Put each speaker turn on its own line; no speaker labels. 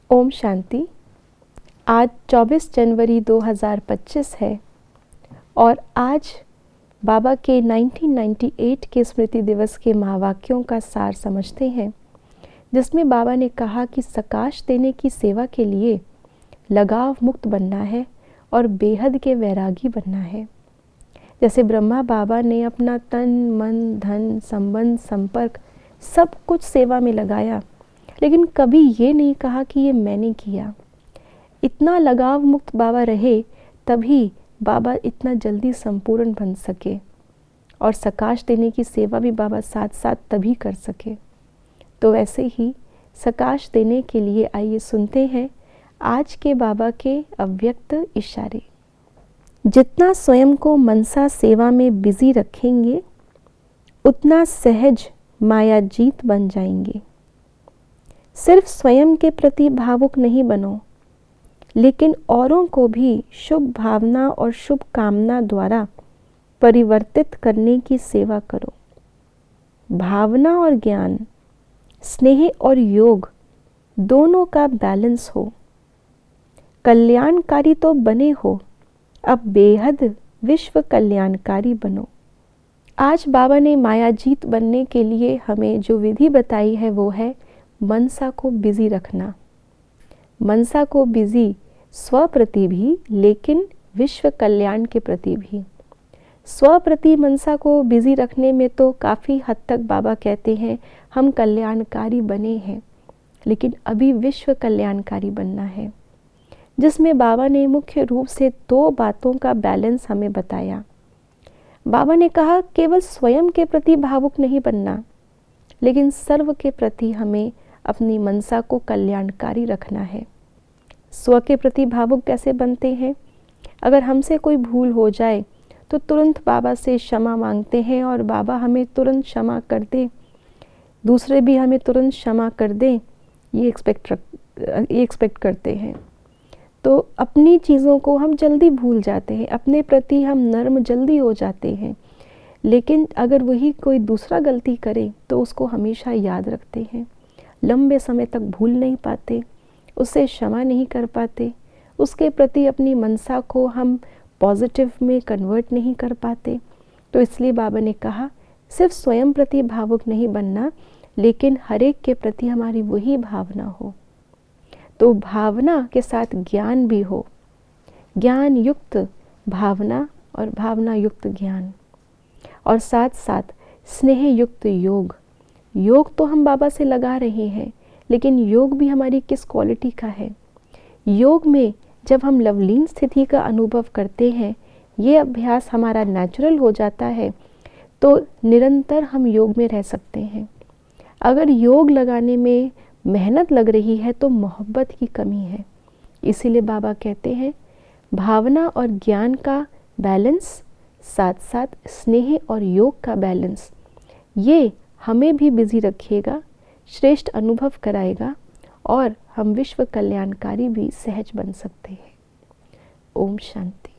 ओम शांति। आज 24 जनवरी 2025 है और आज बाबा के 1998 के स्मृति दिवस के महावाक्यों का सार समझते हैं, जिसमें बाबा ने कहा कि सकाश देने की सेवा के लिए लगाव मुक्त बनना है और बेहद के वैरागी बनना है। जैसे ब्रह्मा बाबा ने अपना तन मन धन संबंध संपर्क सब कुछ सेवा में लगाया, लेकिन कभी ये नहीं कहा कि ये मैंने किया। इतना लगाव मुक्त बाबा रहे तभी बाबा इतना जल्दी संपूर्ण बन सके और सकाश देने की सेवा भी बाबा साथ साथ तभी कर सके। तो वैसे ही सकाश देने के लिए आइए सुनते हैं आज के बाबा के अव्यक्त इशारे। जितना स्वयं को मनसा सेवा में बिजी रखेंगे, उतना सहज माया जीत बन जाएंगे। सिर्फ स्वयं के प्रति भावुक नहीं बनो, लेकिन औरों को भी शुभ भावना और शुभ कामना द्वारा परिवर्तित करने की सेवा करो। भावना और ज्ञान, स्नेह और योग दोनों का बैलेंस हो। कल्याणकारी तो बने हो, अब बेहद विश्व कल्याणकारी बनो। आज बाबा ने मायाजीत बनने के लिए हमें जो विधि बताई है वो है मनसा को बिजी रखना। मनसा को बिजी स्व प्रति भी, लेकिन विश्व कल्याण के प्रति भी। स्व प्रति मनसा को बिजी रखने में तो काफ़ी हद तक बाबा कहते हैं हम कल्याणकारी बने हैं, लेकिन अभी विश्व कल्याणकारी बनना है, जिसमें बाबा ने मुख्य रूप से दो बातों का बैलेंस हमें बताया। बाबा ने कहा केवल स्वयं के प्रति भावुक नहीं बनना, लेकिन सर्व के प्रति हमें अपनी मनसा को कल्याणकारी रखना है। स्व के प्रति भावुक कैसे बनते हैं? अगर हमसे कोई भूल हो जाए तो तुरंत बाबा से क्षमा मांगते हैं और बाबा हमें तुरंत क्षमा कर दे, दूसरे भी हमें तुरंत क्षमा कर दें, ये एक्सपेक्ट करते हैं। तो अपनी चीज़ों को हम जल्दी भूल जाते हैं, अपने प्रति हम नर्म जल्दी हो जाते हैं, लेकिन अगर वही कोई दूसरा गलती करे तो उसको हमेशा याद रखते हैं, लंबे समय तक भूल नहीं पाते, उससे क्षमा नहीं कर पाते, उसके प्रति अपनी मनसा को हम पॉजिटिव में कन्वर्ट नहीं कर पाते। तो इसलिए बाबा ने कहा सिर्फ स्वयं प्रति भावुक नहीं बनना, लेकिन हर एक के प्रति हमारी वही भावना हो। तो भावना के साथ ज्ञान भी हो, ज्ञान युक्त भावना और भावना युक्त ज्ञान, और साथ साथ स्नेह युक्त योग। योग तो हम बाबा से लगा रहे हैं, लेकिन योग भी हमारी किस क्वालिटी का है? योग में जब हम लवलीन स्थिति का अनुभव करते हैं, ये अभ्यास हमारा नेचुरल हो जाता है, तो निरंतर हम योग में रह सकते हैं। अगर योग लगाने में मेहनत लग रही है तो मोहब्बत की कमी है। इसीलिए बाबा कहते हैं भावना और ज्ञान का बैलेंस, साथ साथ स्नेह और योग का बैलेंस, ये हमें भी बिजी रखिएगा, श्रेष्ठ अनुभव कराएगा और हम विश्व कल्याणकारी भी सहज बन सकते हैं। ओम शांति।